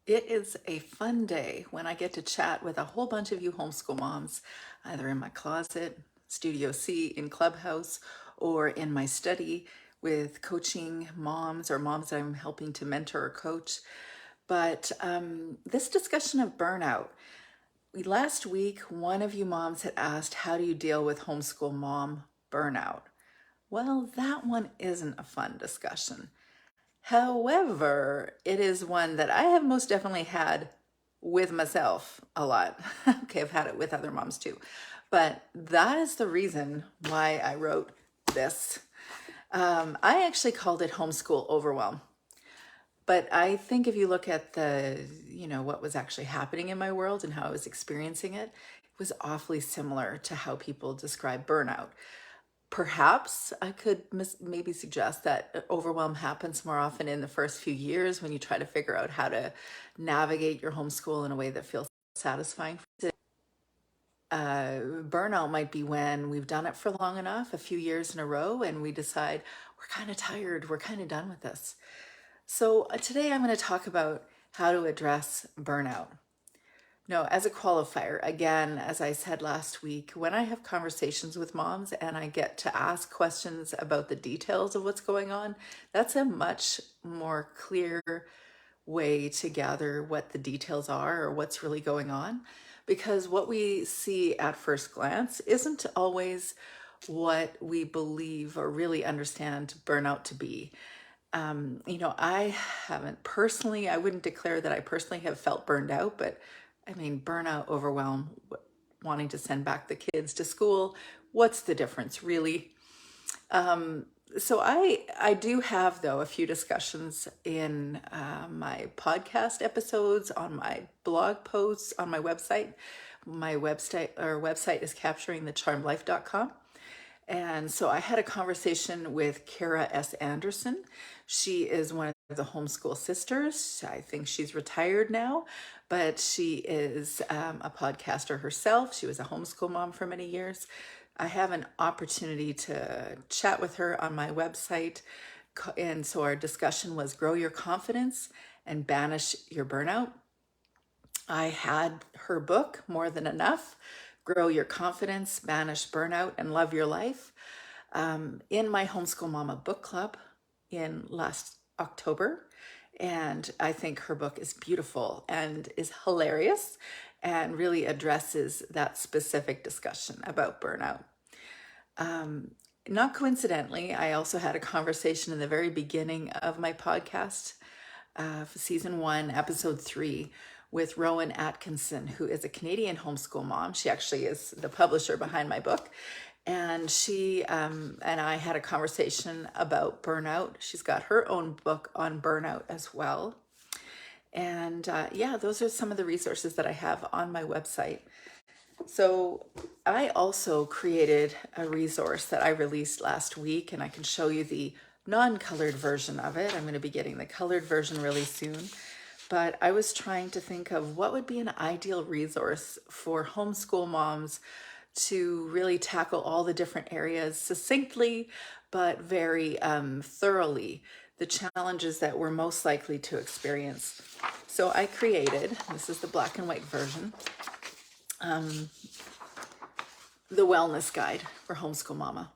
It is a fun day when I get to chat with a whole bunch of you homeschool moms, either in my closet, Studio C, in Clubhouse, or in my study with coaching moms or moms that I'm helping to mentor or coach. But this discussion of burnout, last week, one of you moms had asked, how do you deal with homeschool mom burnout? Well, that one isn't a fun discussion. However, it is one that I have most definitely had with myself a lot. Okay, I've had it with other moms too. But that is the reason why I wrote this. I actually called it homeschool overwhelm. But I think if you look at what was actually happening in my world and how I was experiencing it, it was awfully similar to how people describe burnout. Perhaps I could maybe suggest that overwhelm happens more often in the first few years when you try to figure out how to navigate your homeschool in a way that feels satisfying. Burnout might be when we've done it for long enough, a few years in a row, and we decide we're kind of tired, we're kind of done with this. So today I'm going to talk about how to address burnout. No, as a qualifier, again, as I said last week, when I have conversations with moms and I get to ask questions about the details of what's going on, that's a much more clear way to gather what the details are or what's really going on. Because what we see at first glance isn't always what we believe or really understand burnout to be. I haven't personally, I wouldn't declare that I personally have felt burned out, but I mean, burnout, overwhelm, wanting to send back the kids to school. What's the difference, really? So I do have, though, a few discussions in my podcast episodes, on my blog posts, on my website. My website is capturingthecharmedlife.com. And so I had a conversation with Kara S. Anderson. She is one of the homeschool sisters. I think she's retired now, but she is a podcaster herself. She was a homeschool mom for many years. I have an opportunity to chat with her on my website. And so our discussion was grow your confidence and banish your burnout. I had her book, More Than Enough, Grow Your Confidence, Banish Burnout, and Love Your Life, in my Homeschool Mama book club in last October. And I think her book is beautiful and is hilarious and really addresses that specific discussion about burnout. Not coincidentally, I also had a conversation in the very beginning of my podcast, season 1, episode 3, with Rowan Atkinson, who is a Canadian homeschool mom. She actually is the publisher behind my book. And she and I had a conversation about burnout. She's got her own book on burnout as well. And those are some of the resources that I have on my website. So I also created a resource that I released last week, and I can show you the non-colored version of it. I'm going to be getting the colored version really soon. But I was trying to think of what would be an ideal resource for homeschool moms to really tackle all the different areas succinctly, but very thoroughly, the challenges that we're most likely to experience. So I created, this is the black and white version, the wellness guide for homeschool mama.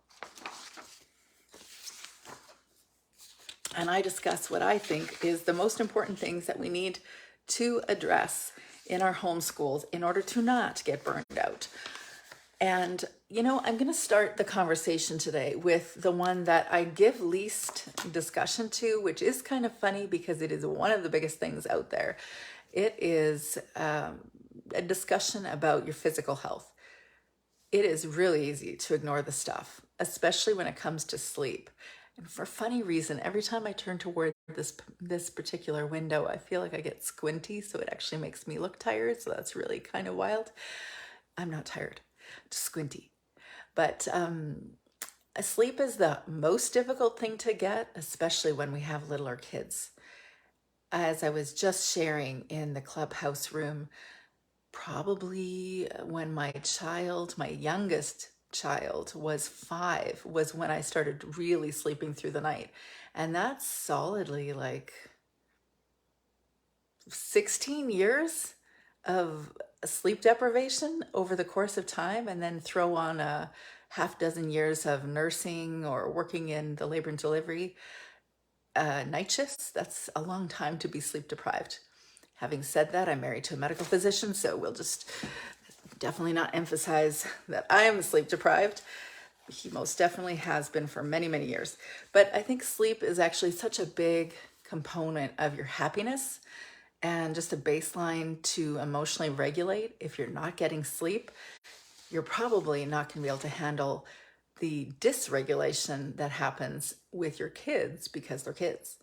And I discuss what I think is the most important things that we need to address in our homeschools in order to not get burned out. And, I'm going to start the conversation today with the one that I give least discussion to, which is kind of funny because it is one of the biggest things out there. It is a discussion about your physical health. It is really easy to ignore the stuff, especially when it comes to sleep. And for a funny reason, every time I turn toward this particular window, I feel like I get squinty, so it actually makes me look tired. So that's really kind of wild. I'm not tired, just squinty. But sleep is the most difficult thing to get, especially when we have littler kids. As I was just sharing in the clubhouse room, probably when my youngest child was 5, was when I started really sleeping through the night. And that's solidly like 16 years of sleep deprivation over the course of time, and then throw on a half dozen years of nursing or working in the labor and delivery night shifts. That's a long time to be sleep deprived. Having said that, I'm married to a medical physician, so we'll just definitely not emphasize that I am sleep deprived. He most definitely has been for many, many years. But I think sleep is actually such a big component of your happiness and just a baseline to emotionally regulate. If you're not getting sleep, you're probably not going to be able to handle the dysregulation that happens with your kids because they're kids.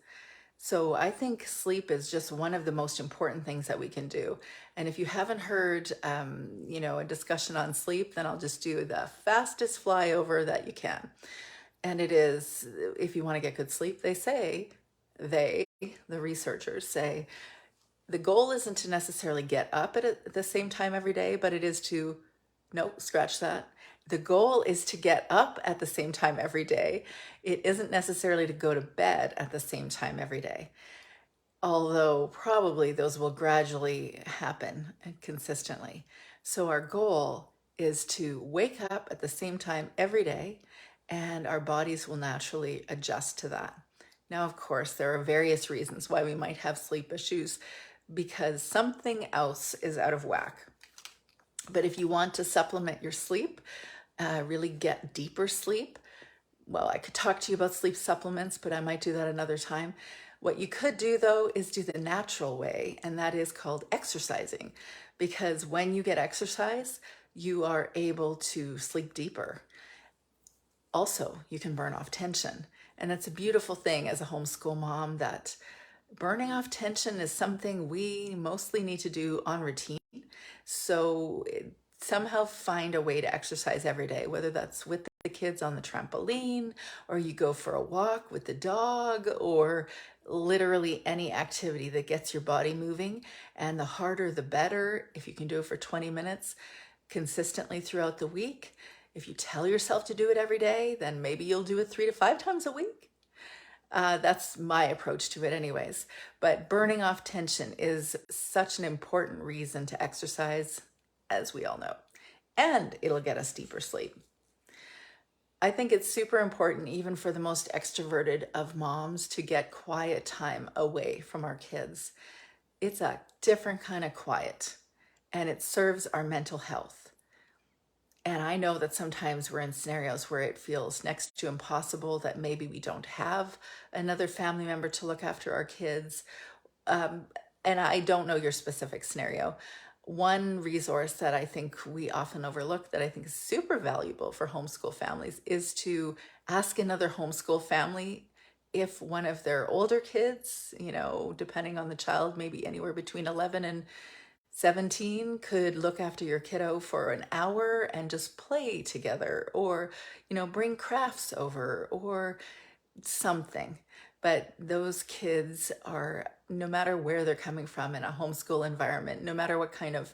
So I think sleep is just one of the most important things that we can do. And if you haven't heard, a discussion on sleep, then I'll just do the fastest flyover that you can. And it is, if you want to get good sleep, the researchers say, the goal isn't to necessarily get up at the same time every day, but it is to, no, scratch that. The goal is to get up at the same time every day. It isn't necessarily to go to bed at the same time every day, although probably those will gradually happen consistently. So our goal is to wake up at the same time every day, and our bodies will naturally adjust to that. Now, of course, there are various reasons why we might have sleep issues because something else is out of whack. But if you want to supplement your sleep, really get deeper sleep, well, I could talk to you about sleep supplements, but I might do that another time. What you could do though is do the natural way, and that is called exercising. Because when you get exercise, you are able to sleep deeper. Also, you can burn off tension. And that's a beautiful thing as a homeschool mom, that burning off tension is something we mostly need to do on routine. So somehow find a way to exercise every day, whether that's with the kids on the trampoline, or you go for a walk with the dog, or literally any activity that gets your body moving. And the harder, the better. If you can do it for 20 minutes consistently throughout the week, if you tell yourself to do it every day, then maybe you'll do it 3 to 5 times a week. That's my approach to it anyways. But burning off tension is such an important reason to exercise, as we all know. And it'll get us deeper sleep. I think it's super important, even for the most extroverted of moms, to get quiet time away from our kids. It's a different kind of quiet, and it serves our mental health. And I know that sometimes we're in scenarios where it feels next to impossible that maybe we don't have another family member to look after our kids. And I don't know your specific scenario. One resource that I think we often overlook that I think is super valuable for homeschool families is to ask another homeschool family if one of their older kids, depending on the child, maybe anywhere between 11 and 17, could look after your kiddo for an hour and just play together, or, bring crafts over or something. But those kids are, no matter where they're coming from in a homeschool environment, no matter what kind of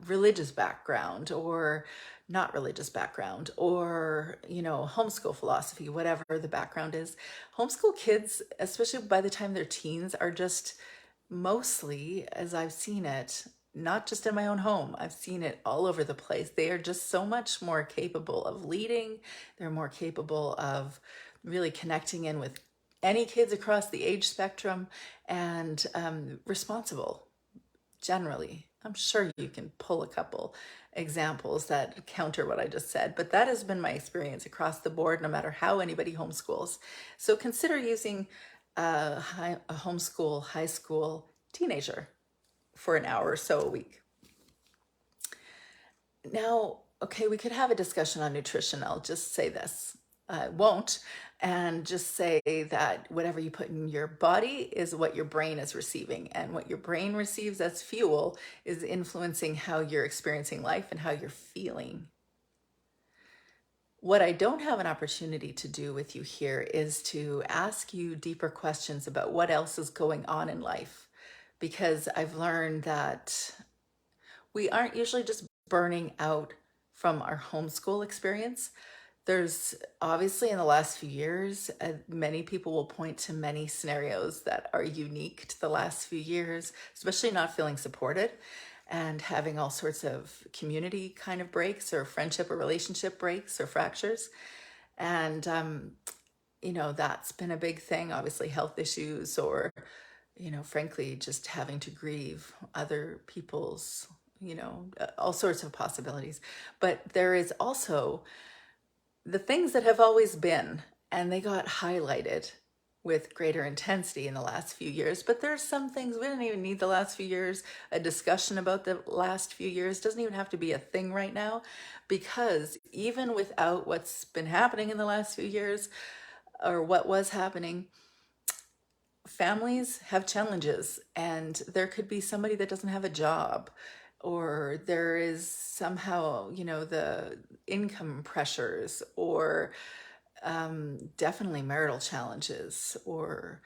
religious background or not religious background, or homeschool philosophy, whatever the background is, homeschool kids, especially by the time they're teens, are just mostly, as I've seen it, not just in my own home, I've seen it all over the place. They are just so much more capable of leading. They're more capable of really connecting in with any kids across the age spectrum, and responsible generally. I'm sure you can pull a couple examples that counter what I just said, but that has been my experience across the board, no matter how anybody homeschools. So consider using a homeschool high school teenager for an hour or so a week. Now, okay, we could have a discussion on nutrition. I'll just say this. I won't, and just say that whatever you put in your body is what your brain is receiving, and what your brain receives as fuel is influencing how you're experiencing life and how you're feeling. What I don't have an opportunity to do with you here is to ask you deeper questions about what else is going on in life, because I've learned that we aren't usually just burning out from our homeschool experience. There's obviously in the last few years, many people will point to many scenarios that are unique to the last few years, especially not feeling supported and having all sorts of community kind of breaks or friendship or relationship breaks or fractures. And, that's been a big thing, obviously, health issues or, frankly, just having to grieve other people's, all sorts of possibilities. But there is also the things that have always been, and they got highlighted with greater intensity in the last few years. But there's some things we didn't even need the last few years. A discussion about the last few years doesn't even have to be a thing right now, because even without what's been happening in the last few years or what was happening, families have challenges, and there could be somebody that doesn't have a job, or there is somehow, the income pressures, or definitely marital challenges, or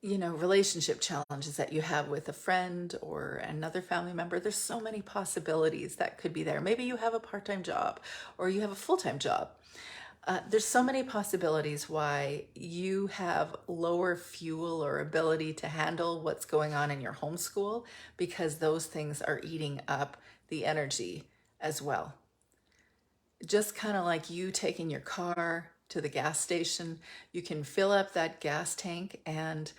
relationship challenges that you have with a friend or another family member. There's so many possibilities that could be there. Maybe you have a part-time job or you have a full-time job. There's so many possibilities why you have lower fuel or ability to handle what's going on in your homeschool, because those things are eating up the energy as well. Just kind of like you taking your car to the gas station, you can fill up that gas tank, and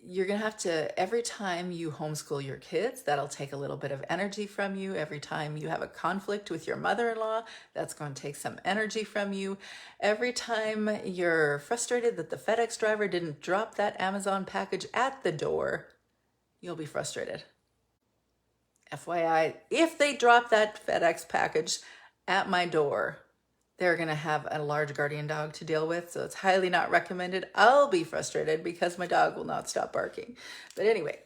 you're going to have to, every time you homeschool your kids, that'll take a little bit of energy from you. Every time you have a conflict with your mother-in-law, that's going to take some energy from you. Every time you're frustrated that the FedEx driver didn't drop that Amazon package at the door, you'll be frustrated. FYI, if they drop that FedEx package at my door, they're going to have a large guardian dog to deal with, so it's highly not recommended. I'll be frustrated because my dog will not stop barking. But anyway,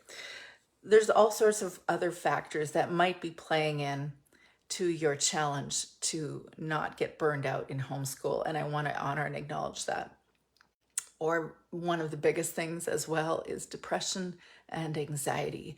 there's all sorts of other factors that might be playing in to your challenge to not get burned out in homeschool, and I want to honor and acknowledge that. Or one of the biggest things as well is depression and anxiety,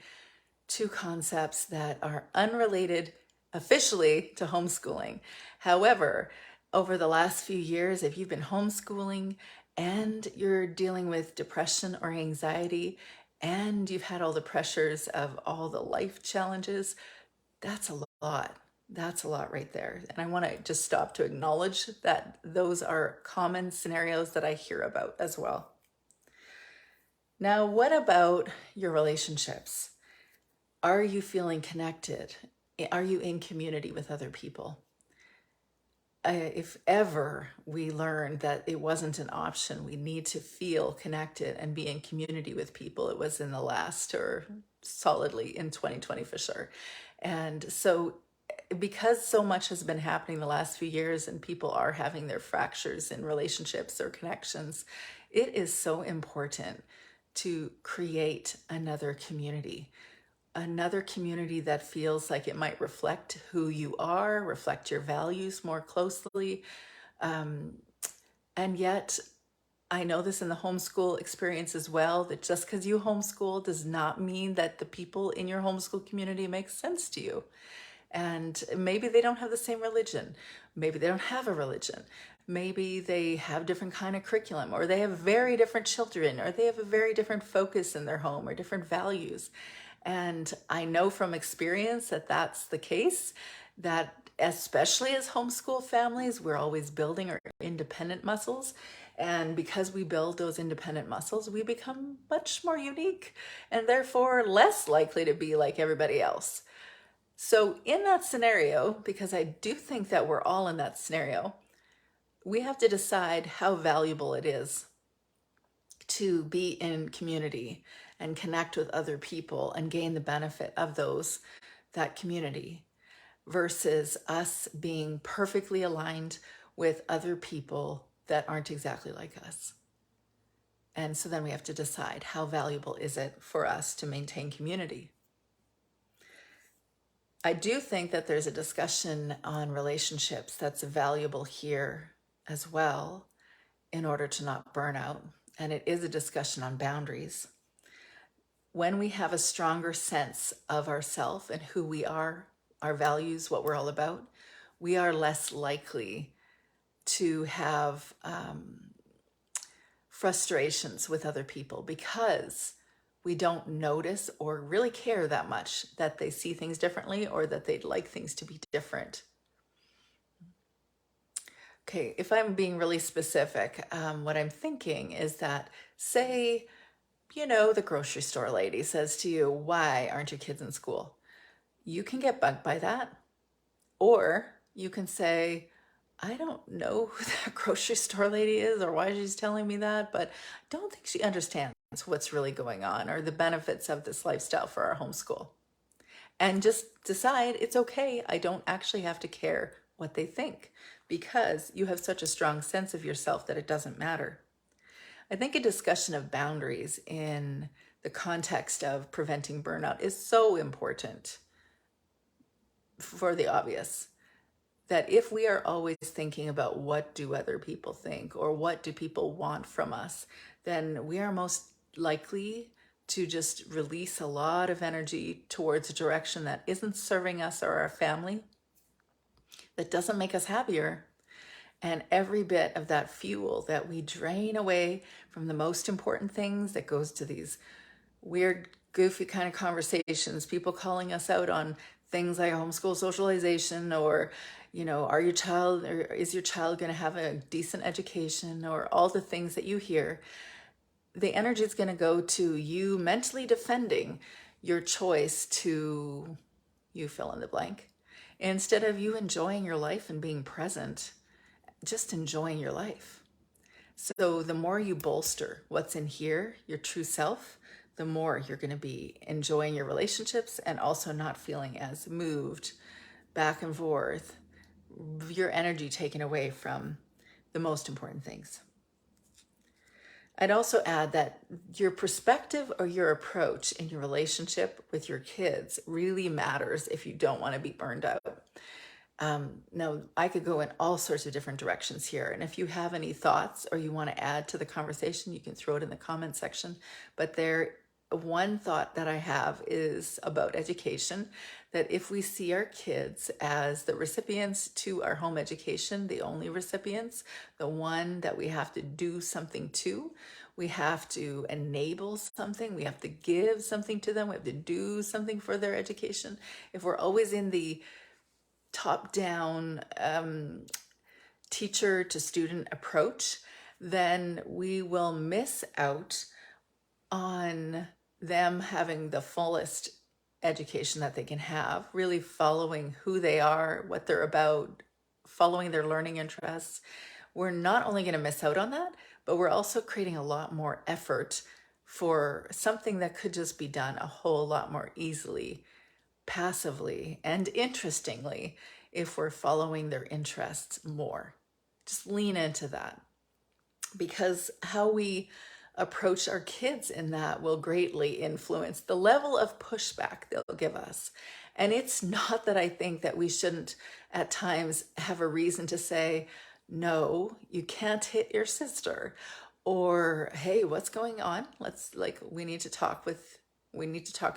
two concepts that are unrelated officially to homeschooling. However, over the last few years, if you've been homeschooling and you're dealing with depression or anxiety, and you've had all the pressures of all the life challenges, that's a lot. That's a lot right there. And I want to just stop to acknowledge that those are common scenarios that I hear about as well. Now, what about your relationships? Are you feeling connected? Are you in community with other people? If ever we learned that it wasn't an option, we need to feel connected and be in community with people, it was in the last, or solidly in 2020 for sure. And so because so much has been happening the last few years and people are having their fractures in relationships or connections, it is so important to create another community that feels like it might reflect who you are, reflect your values more closely. And yet, I know this in the homeschool experience as well, that just because you homeschool does not mean that the people in your homeschool community make sense to you. And maybe they don't have the same religion. Maybe they don't have a religion. Maybe they have different kind of curriculum, or they have very different children, or they have a very different focus in their home, or different values. And I know from experience that that's the case, that especially as homeschool families, we're always building our independent muscles. And because we build those independent muscles, we become much more unique and therefore less likely to be like everybody else. So in that scenario, because I do think that we're all in that scenario, we have to decide how valuable it is to be in community and connect with other people and gain the benefit of that community, versus us being perfectly aligned with other people that aren't exactly like us. And so then we have to decide, how valuable is it for us to maintain community? I do think that there's a discussion on relationships that's valuable here as well in order to not burn out. And it is a discussion on boundaries. When we have a stronger sense of ourselves and who we are, our values, what we're all about, we are less likely to have frustrations with other people because we don't notice or really care that much that they see things differently or that they'd like things to be different. Okay, if I'm being really specific, what I'm thinking is that, say, the grocery store lady says to you, "Why aren't your kids in school?" You can get bugged by that. Or you can say, "I don't know who that grocery store lady is or why she's telling me that, but I don't think she understands what's really going on or the benefits of this lifestyle for our homeschool." And just decide it's okay. I don't actually have to care what they think because you have such a strong sense of yourself that it doesn't matter. I think a discussion of boundaries in the context of preventing burnout is so important for the obvious that if we are always thinking about what do other people think or what do people want from us, then we are most likely to just release a lot of energy towards a direction that isn't serving us or our family, that doesn't make us happier. And every bit of that fuel that we drain away from the most important things that goes to these weird, goofy kind of conversations, people calling us out on things like homeschool socialization or, are your child or is your child going to have a decent education or all the things that you hear. The energy is going to go to you mentally defending your choice to, you fill in the blank, instead of you enjoying your life and being present, just enjoying your life. So the more you bolster what's in here, your true self, the more you're going to be enjoying your relationships and also not feeling as moved back and forth, your energy taken away from the most important things. I'd also add that your perspective or your approach in your relationship with your kids really matters if you don't want to be burned out. Now, I could go in all sorts of different directions here. And if you have any thoughts or you want to add to the conversation, you can throw it in the comment section. But one thought that I have is about education, that if we see our kids as the recipients to our home education, the only recipients, the one that we have to do something to, we have to enable something, we have to give something to them, we have to do something for their education. If we're always in the top-down teacher to student approach, then we will miss out on them having the fullest education that they can have, really following who they are, what they're about, following their learning interests. We're not only going to miss out on that, but we're also creating a lot more effort for something that could just be done a whole lot more easily, passively, and interestingly if we're following their interests more. Just lean into that, because how we approach our kids in that will greatly influence the level of pushback they'll give us. And it's not that I think that we shouldn't at times have a reason to say, "No, you can't hit your sister," or, "Hey, what's going on? We need to talk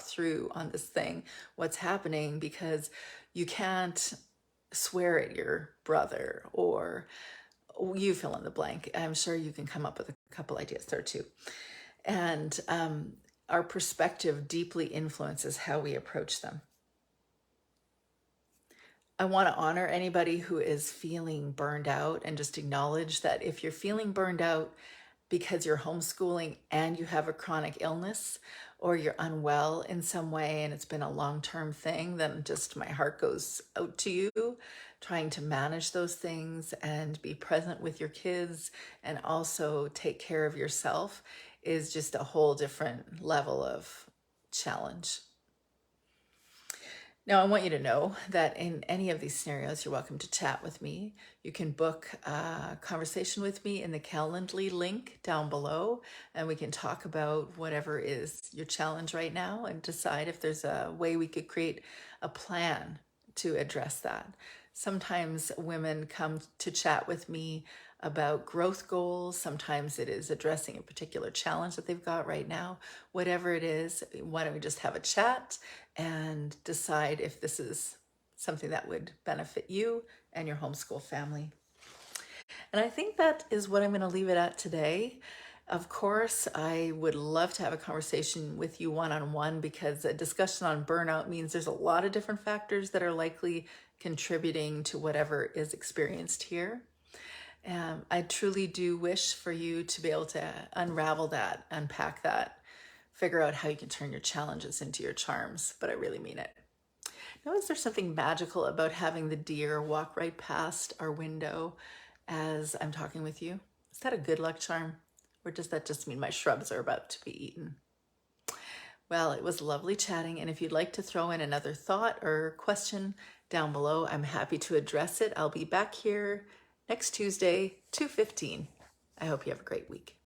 through on this thing, what's happening, because you can't swear at your brother," or you fill in the blank. I'm sure you can come up with a couple ideas there too. And our perspective deeply influences how we approach them. I want to honor anybody who is feeling burned out and just acknowledge that if you're feeling burned out because you're homeschooling and you have a chronic illness or you're unwell in some way and it's been a long-term thing, then just my heart goes out to you, trying to manage those things and be present with your kids and also take care of yourself is just a whole different level of challenge. Now, I want you to know that in any of these scenarios, you're welcome to chat with me. You can book a conversation with me in the Calendly link down below, and we can talk about whatever is your challenge right now and decide if there's a way we could create a plan to address that. Sometimes women come to chat with me about growth goals. Sometimes it is addressing a particular challenge that they've got right now. Whatever it is, why don't we just have a chat and decide if this is something that would benefit you and your homeschool family. And I think that is what I'm going to leave it at today. Of course, I would love to have a conversation with you one-on-one because a discussion on burnout means there's a lot of different factors that are likely contributing to whatever is experienced here. I truly do wish for you to be able to unravel that, unpack that, figure out how you can turn your challenges into your charms, but I really mean it. Now, is there something magical about having the deer walk right past our window as I'm talking with you? Is that a good luck charm? Or does that just mean my shrubs are about to be eaten? Well, it was lovely chatting, and if you'd like to throw in another thought or question down below, I'm happy to address it. I'll be back here next Tuesday, 2:15. I hope you have a great week.